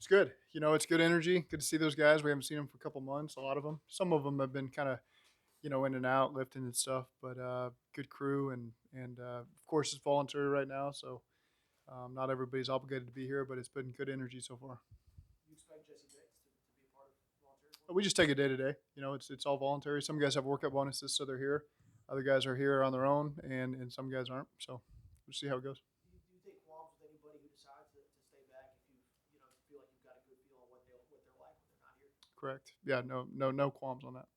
It's good. It's good energy. Good to see those guys. We haven't seen them for a couple months. A lot of them. Some of them have been kind of in and out lifting and stuff. But good crew and of course it's voluntary right now, so not everybody's obligated to be here. But it's been good energy so far. You expect Jesse Bates to be a part of volunteer for But we just take it day to day. It's all voluntary. Some guys have workout bonuses, so they're here. Other guys are here on their own, and some guys aren't. So we'll see how it goes. Do you take qualms with anybody who decides to stay back if you feel like you've got a good feel on what they're like when they're not here? Correct. Yeah. No qualms on that.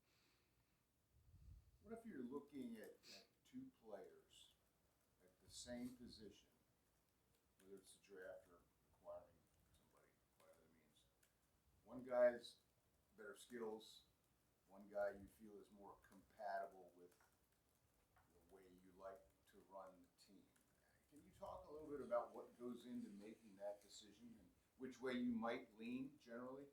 What if you're looking at two players at the same position, whether it's a draft or acquiring somebody, whatever that means? One guy's better skills, one guy you feel is more compatible with the way you like to run the team. Can you talk a little bit about what goes into making that decision and which way you might lean generally?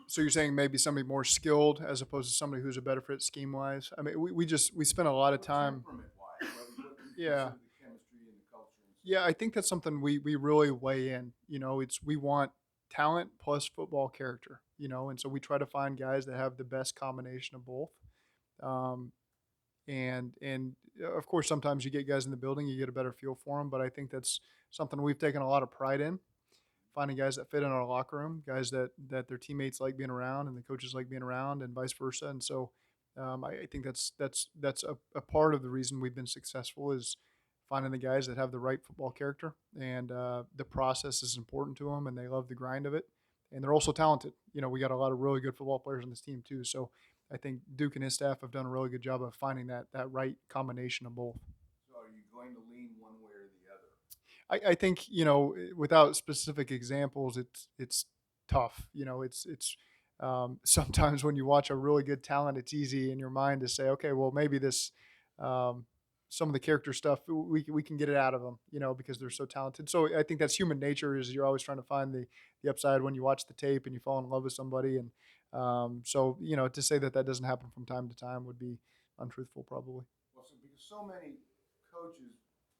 So you're saying maybe somebody more skilled as opposed to somebody who's a better fit scheme wise? I mean, we spent a lot of Or time. temperament wise, what you Yeah, consider the chemistry and the culture and stuff? yeah. I think that's something we really weigh in. It's we want talent plus football character. And so we try to find guys that have the best combination of both. Um, and of course, sometimes you get guys in the building, you get a better feel for them. But I think that's something we've taken a lot of pride in, finding guys that fit in our locker room, guys that their teammates like being around, and the coaches like being around, and vice versa. And so, I think that's a part of the reason we've been successful is finding the guys that have the right football character, and the process is important to them, and they love the grind of it, and they're also talented. We got a lot of really good football players on this team too. So I think Duke and his staff have done a really good job of finding that right combination of both. So are you going to lean one way or the other? I think without specific examples, it's tough. It's sometimes when you watch a really good talent, it's easy in your mind to say, okay, well maybe this um, some of the character stuff we can get it out of them, because they're so talented. So I think that's human nature. Is you're always trying to find the upside when you watch the tape and you fall in love with somebody, and so to say that doesn't happen from time to time would be untruthful, probably. Well, so because so many coaches,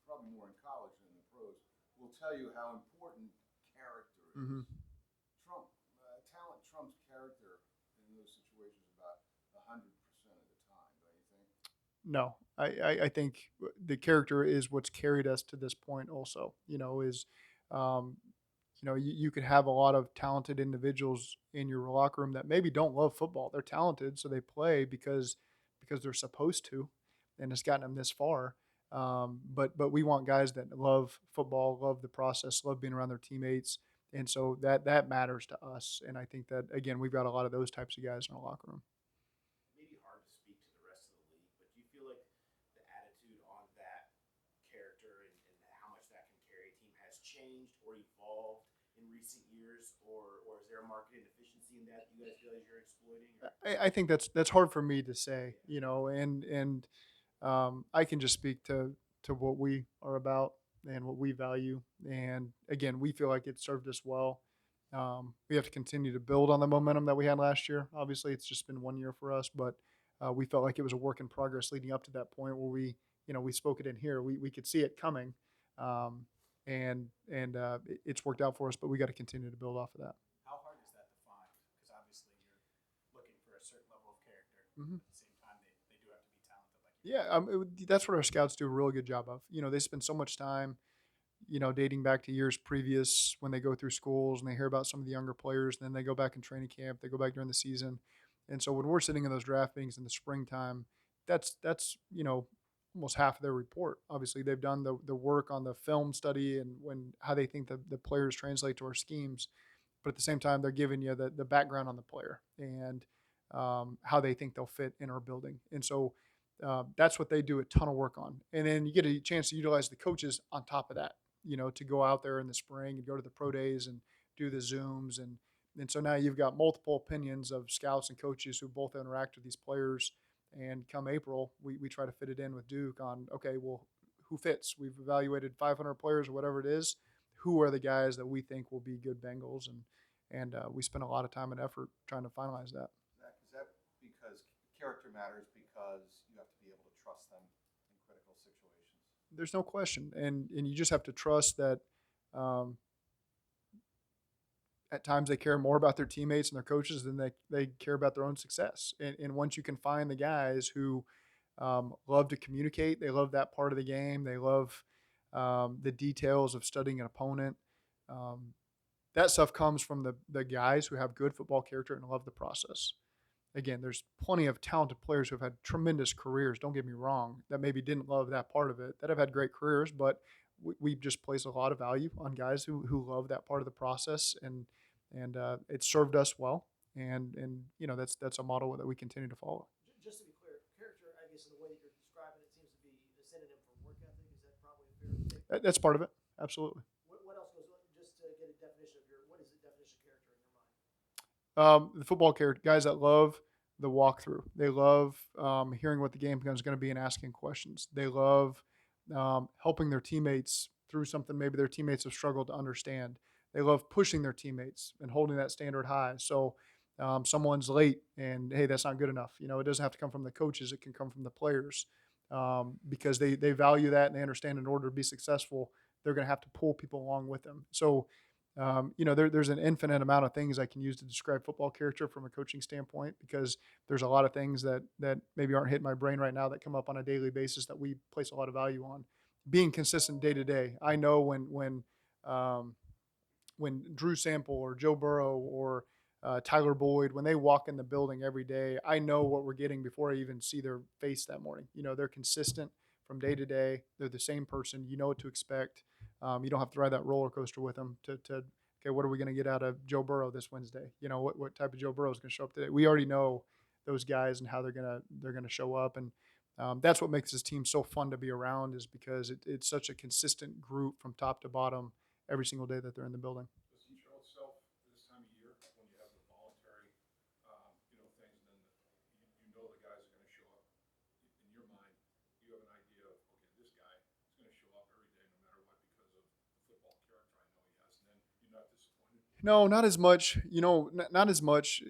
probably more in college than in the pros, will tell you how important character Hmm. is. Trump talent trumps character in those situations about 100% of the time, don't you think? No, I think the character is what's carried us to this point. Also, is um, you could have a lot of talented individuals in your locker room that maybe don't love football. They're talented, so they play because they're supposed to, and it's gotten them this far. But we want guys that love football, love the process, love being around their teammates, and so that matters to us. And I think that again, we've got a lot of those types of guys in our locker room. It may be hard to speak to the rest of the league, but do you feel like the attitude on that character and how much that can carry a team has changed or evolved in recent years, or is there a market inefficiency in that you guys feel like you're exploiting? Or I think that's hard for me to say, yeah, and I can just speak to what we are about and what we value. And again, we feel like it served us well. We have to continue to build on the momentum that we had last year. Obviously, it's just been 1 year for us, but we felt like it was a work in progress leading up to that point where we spoke it in here. We could see it coming, um, and it's worked out for us. But we got to continue to build off of that. how hard is that to find? Because obviously you're looking for a certain level of character. Hmm. At the same time, they do have to be talented, like you Yeah, mentioned. that's what our scouts do a really good job of. They spend so much time, dating back to years previous when they go through schools and they hear about some of the younger players. Then they go back in training camp. They go back during the season, and so when we're sitting in those draft meetings in the springtime, that's almost half of their report. Obviously, they've done the work on the film study and when how they think the players translate to our schemes, but at the same time, they're giving you the background on the player and how they think they'll fit in our building. And so that's what they do a ton of work on. And then you get a chance to utilize the coaches on top of that, to go out there in the spring and go to the pro days and do the Zooms. And so now you've got multiple opinions of scouts and coaches who both interact with these players. And come April, we try to fit it in with Duke on, okay, well, who fits? We've evaluated 500 players or whatever it is. Who are the guys that we think will be good Bengals? And we spend a lot of time and effort trying to finalize that. Is that because character matters because you have to be able to trust them in critical situations? There's no question, and you just have to trust that um, at times they care more about their teammates and their coaches than they care about their own success. And once you can find the guys who love to communicate, they love that part of the game, they love the details of studying an opponent. Um, that stuff comes from the guys who have good football character and love the process. Again, there's plenty of talented players who have had tremendous careers. Don't get me wrong, that maybe didn't love that part of it, that have had great careers, but we just place a lot of value on guys who love that part of the process, and it served us well, and that's a model that we continue to follow. Just to be clear, character, I guess, in the way that you're describing it, seems to be a synonym for work ethic. Is that probably a fair statement? That's part of it, absolutely. What else goes on? Just to get a definition of what is the definition of character in your mind? The football character guys that love the walkthrough. They love hearing what the game plan is going to be and asking questions. They love helping their teammates through something maybe their teammates have struggled to understand. They love pushing their teammates and holding that standard high. So someone's late and hey, that's not good enough. It doesn't have to come from the coaches. It can come from the players because they value that and they understand in order to be successful, they're going to have to pull people along with them. So there's an infinite amount of things I can use to describe football character from a coaching standpoint because there's a lot of things that maybe aren't hitting my brain right now that come up on a daily basis that we place a lot of value on. Being consistent day to day. I know when Drew Sample or Joe Burrow or Tyler Boyd, when they walk in the building every day, I know what we're getting before I even see their face that morning. They're consistent from day to day. They're the same person. You know what to expect. You don't have to ride that roller coaster with them to okay, what are we going to get out of Joe Burrow this Wednesday? What type of Joe Burrow is going to show up today? We already know those guys and how they're gonna show up, and that's what makes this team so fun to be around is because it's such a consistent group from top to bottom every single day that they're in the building. Does he show itself this time of year when you have the voluntary, things, and then the guys are going to show up? In your mind, you have an idea of, okay, this guy is going to show up every day no matter what because of the football character I know he has, and then you're not disappointed? No, not as much. Not as much.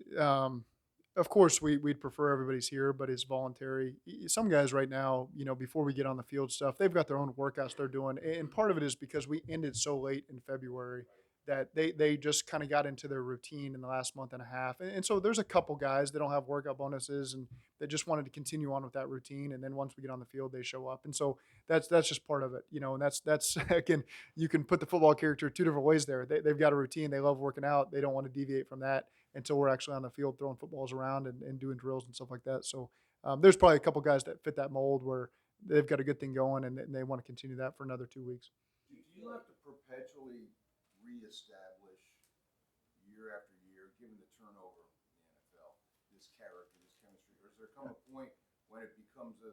Of course, we'd prefer everybody's here, but it's voluntary. Some guys right now, before we get on the field stuff, they've got their own workouts they're doing, and part of it is because we ended so late in February that they just kind of got into their routine in the last month and a half, and so there's a couple guys that don't have workout bonuses and that just wanted to continue on with that routine, and then once we get on the field, they show up, and so that's just part of it, and that's again, you can put the football character two different ways there. They've got a routine, they love working out, they don't want to deviate from that until we're actually on the field throwing footballs around and doing drills and stuff like that. So there's probably a couple guys that fit that mold where they've got a good thing going and they want to continue that for another 2 weeks. Do you have to perpetually reestablish year after year, given the turnover in the NFL, this character, this chemistry, or does there come a point when it becomes for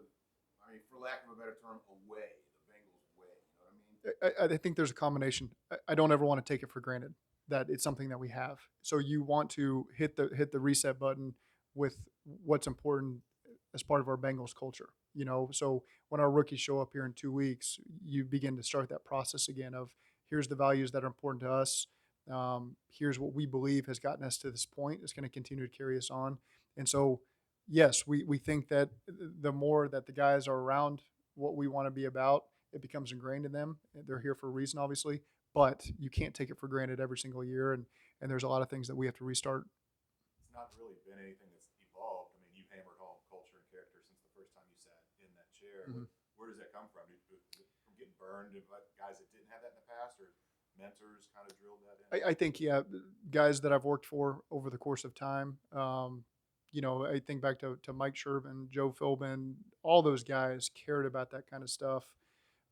lack of a better term, a way, the Bengals way? You know what I mean? I think there's a combination. I don't ever want to take it for granted that it's something that we have. So you want to hit the reset button with what's important as part of our Bengals culture. So when our rookies show up here in 2 weeks, you begin to start that process again of here's the values that are important to us. Here's what we believe has gotten us to this point. It's going to continue to carry us on. And so, yes, we think that the more that the guys are around what we want to be about, it becomes ingrained in them. They're here for a reason, obviously, but you can't take it for granted every single year. And there's a lot of things that we have to restart. It's not really been anything that's evolved. I mean, you've hammered home culture and character since the first time you sat in that chair. Mhm. Where does that come from? Is it from getting burned by guys that didn't have that in the past, or mentors kind of drilled that in? I think, yeah, guys that I've worked for over the course of time. I think back to Mike Shervin, Joe Philbin, all those guys cared about that kind of stuff.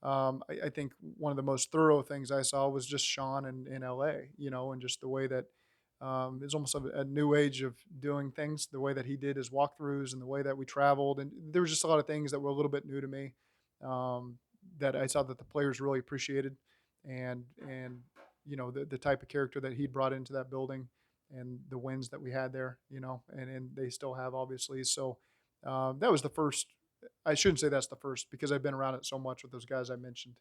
I think one of the most thorough things I saw was just Sean in LA, and just the way that it's almost a new age of doing things, the way that he did his walkthroughs and the way that we traveled. And there was just a lot of things that were a little bit new to me that I saw that the players really appreciated. And the type of character that he'd brought into that building and the wins that we had there, and they still have, obviously. So that was the first. I shouldn't say that's the first because I've been around it so much with those guys I mentioned.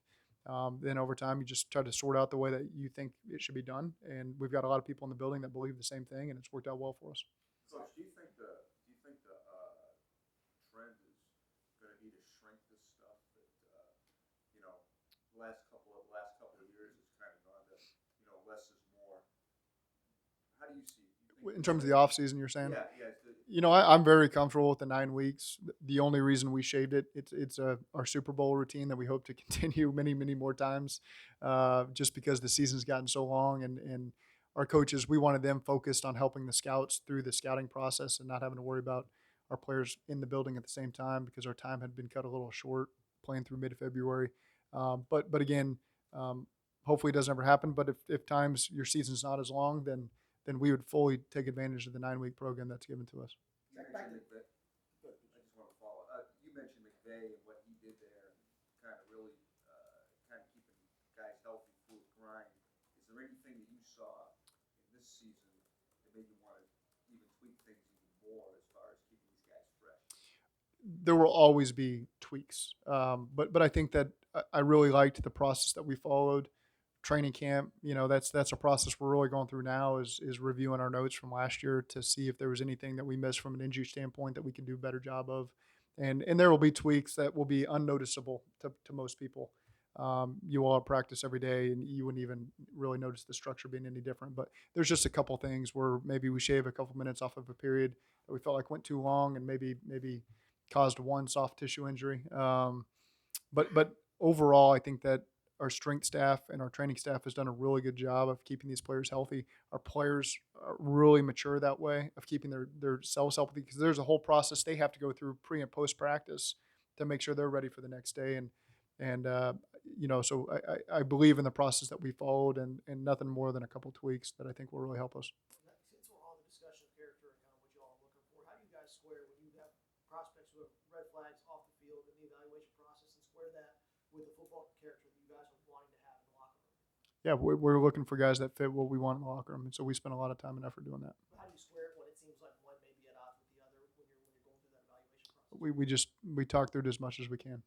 Then over time, you just try to sort out the way that you think it should be done, and we've got a lot of people in the building that believe the same thing, and it's worked out well for us. Coach, do you think the trend is going to be to shrink this stuff? That last couple of years it's kind of gone to less is more. how do you see it? You think In it's terms of the gonna, off season, you're saying? yeah, yeah, it's the, I'm very comfortable with the 9 weeks. The only reason we shaved it, it's our Super Bowl routine that we hope to continue many, many more times, just because the season's gotten so long, and our coaches, we wanted them focused on helping the scouts through the scouting process and not having to worry about our players in the building at the same time because our time had been cut a little short playing through mid February. But again, um, hopefully it doesn't ever happen. But if times your season's not as long, then we would fully take advantage of the 9 week program that's given to us. you mentioned McVay. I just want to follow. You mentioned McVay and what he did there, and kind of really, kind of keeping guys healthy through a grind. Is there anything that you saw in this season that made you want to even tweak things even more as far as keeping these guys fresh? There will always be tweaks, but I think that I really liked the process that we followed. Training camp, that's a process we're really going through now is reviewing our notes from last year to see if there was anything that we missed from an injury standpoint that we can do a better job of, and there will be tweaks that will be unnoticeable to most people. You all practice every day, and you wouldn't even really notice the structure being any different. But there's just a couple things where maybe we shave a couple minutes off of a period that we felt like went too long, and maybe caused one soft tissue injury. But overall, I think that our strength staff and our training staff has done a really good job of keeping these players healthy. Our players are really mature that way of keeping their cells healthy because there's a whole process they have to go through pre and post practice to make sure they're ready for the next day. And so I believe in the process that we followed, and nothing more than a couple tweaks that I think will really help us. Since we're on the discussion of character and kind of what y'all are looking for, how do you guys square when you have prospects who have red flags off the field in the evaluation process and square that with the football character that you guys are wanting to have in the locker room? Yeah, we're looking for guys that fit what we want in the locker room, and so we spend a lot of time and effort doing that. But how do you square it when it seems like one may be at odds with the other when you're going through that evaluation process? We talk through it as much as we can.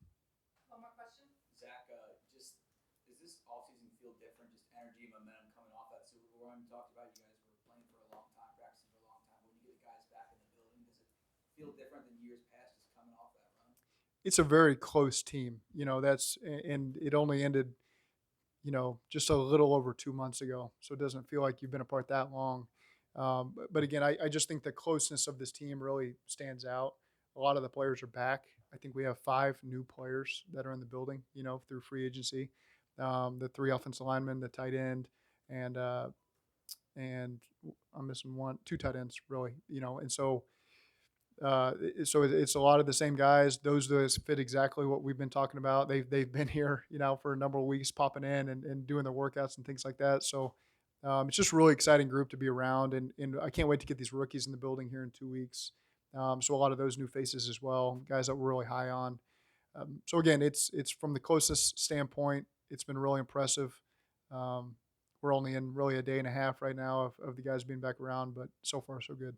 One more question? Zach, just does this offseason feel different? Just energy, momentum coming off that Super Bowl run you talked about. You guys were playing for a long time, practicing for a long time. When you get guys back in the building, does it feel different than years past, just coming off that run? It's a very close team. And it only ended, just a little over 2 months ago. So it doesn't feel like you've been apart that long. But again, I just think the closeness of this team really stands out. A lot of the players are back. I think we have 5 new players that are in the building, through free agency. The 3 offensive linemen, the tight end, and and I'm missing 2 tight ends really, and so it's a lot of the same guys. Those fit exactly what we've been talking about. They've been here, for a number of weeks, popping in and doing their workouts and things like that. So it's just a really exciting group to be around, and I can't wait to get these rookies in the building here in 2 weeks. So a lot of those new faces as well, guys that we're really high on. So again, it's from the closest standpoint, it's been really impressive. Um, we're only in really a day and a half right now of the guys being back around, but so far so good.